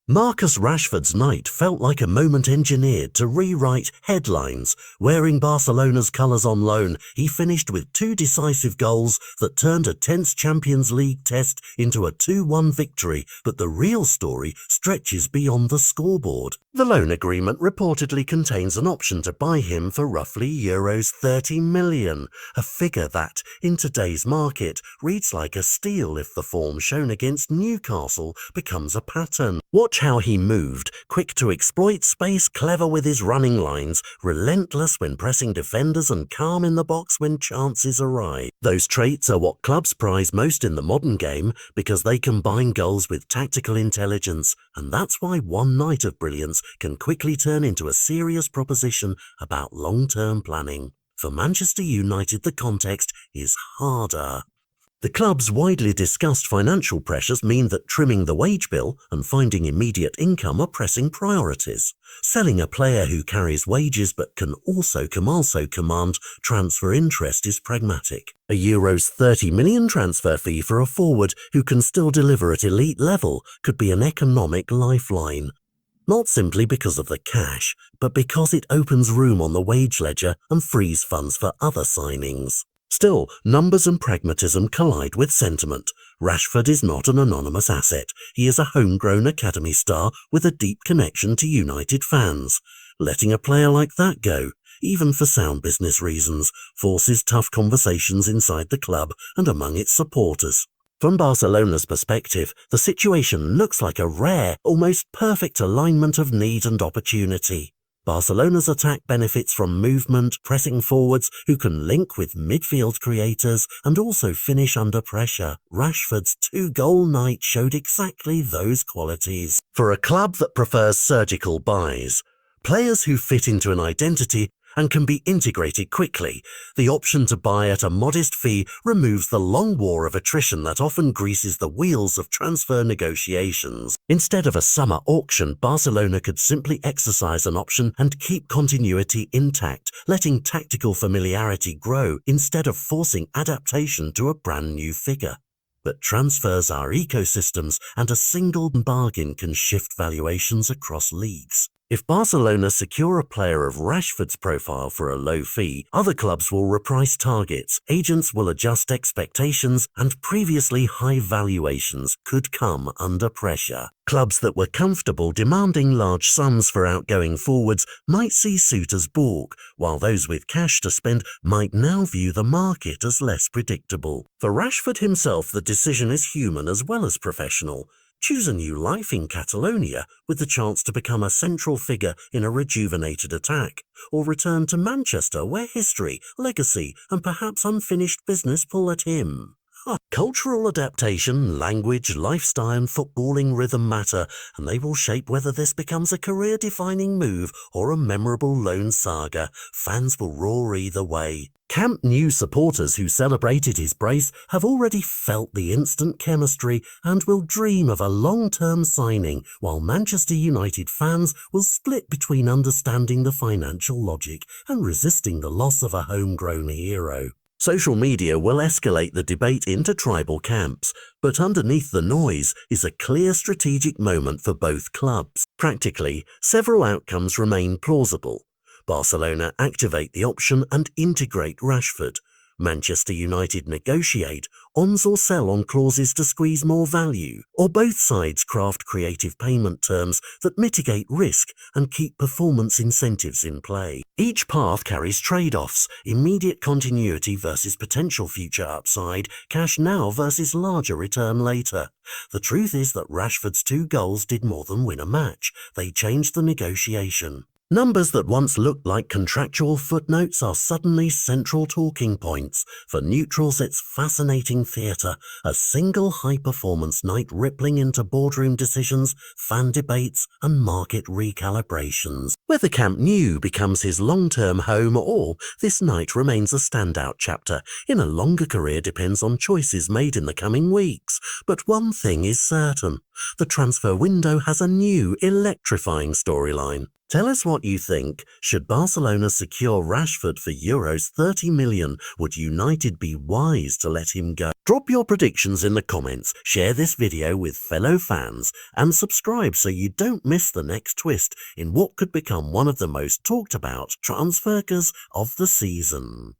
Marcus Rashford's night felt like a moment engineered to rewrite headlines. Wearing Barcelona's colours on loan, he finished with two decisive goals that turned a tense Champions League test into a 2-1 victory, but the real story stretches beyond the scoreboard. The loan agreement reportedly contains an option to buy him for roughly euros 30 million, a figure that, in today's market, reads like a steal if the form shown against Newcastle becomes a pattern. Watch how he moved, quick to exploit space, clever with his running lines, relentless when pressing defenders and calm in the box when chances arise. Those traits are what clubs prize most in the modern game because they combine goals with tactical intelligence, and that's why one night of brilliance can quickly turn into a serious proposition about long-term planning. For Manchester United, the context is harder. The club's widely discussed financial pressures mean that trimming the wage bill and finding immediate income are pressing priorities. Selling a player who carries wages but can also command transfer interest is pragmatic. A euros 30 million transfer fee for a forward who can still deliver at elite level could be an economic lifeline. Not simply because of the cash, but because it opens room on the wage ledger and frees funds for other signings. Still, numbers and pragmatism collide with sentiment. Rashford is not an anonymous asset. He is a homegrown academy star with a deep connection to United fans. Letting a player like that go, even for sound business reasons, forces tough conversations inside the club and among its supporters. From Barcelona's perspective, the situation looks like a rare, almost perfect alignment of need and opportunity. Barcelona's attack benefits from movement, pressing forwards who can link with midfield creators and also finish under pressure. Rashford's two-goal night showed exactly those qualities. For a club that prefers surgical buys, players who fit into an identity and can be integrated quickly, the option to buy at a modest fee removes the long war of attrition that often greases the wheels of transfer negotiations. Instead of a summer auction, Barcelona could simply exercise an option and keep continuity intact, letting tactical familiarity grow instead of forcing adaptation to a brand new figure. But transfers are ecosystems, and a single bargain can shift valuations across leagues. If Barcelona secure a player of Rashford's profile for a low fee, other clubs will reprice targets, agents will adjust expectations, and previously high valuations could come under pressure. Clubs that were comfortable demanding large sums for outgoing forwards might see suitors balk, while those with cash to spend might now view the market as less predictable. For Rashford himself, the decision is human as well as professional. Choose a new life in Catalonia with the chance to become a central figure in a rejuvenated attack, or return to Manchester where history, legacy, and perhaps unfinished business pull at him. Cultural adaptation, language, lifestyle, and footballing rhythm matter, and they will shape whether this becomes a career-defining move or a memorable loan saga. Fans will roar either way. Camp Nou supporters who celebrated his brace have already felt the instant chemistry and will dream of a long-term signing, while Manchester United fans will split between understanding the financial logic and resisting the loss of a homegrown hero. Social media will escalate the debate into tribal camps, but underneath the noise is a clear strategic moment for both clubs. Practically, several outcomes remain plausible. Barcelona activate the option and integrate Rashford. Manchester United negotiate, ons or sell on clauses to squeeze more value, or both sides craft creative payment terms that mitigate risk and keep performance incentives in play. Each path carries trade-offs: immediate continuity versus potential future upside, cash now versus larger return later. The truth is that Rashford's two goals did more than win a match. They changed the negotiation. Numbers that once looked like contractual footnotes are suddenly central talking points. For neutrals, it's fascinating theatre, a single high-performance night rippling into boardroom decisions, fan debates, and market recalibrations. Whether Camp Nou becomes his long-term home or this night remains a standout chapter in a longer career depends on choices made in the coming weeks. But one thing is certain: the transfer window has a new, electrifying storyline. Tell us what you think. Should Barcelona secure Rashford for Euros 30 million? Would United be wise to let him go? Drop your predictions in the comments, share this video with fellow fans, and subscribe so you don't miss the next twist in what could become one of the most talked about transfers of the season.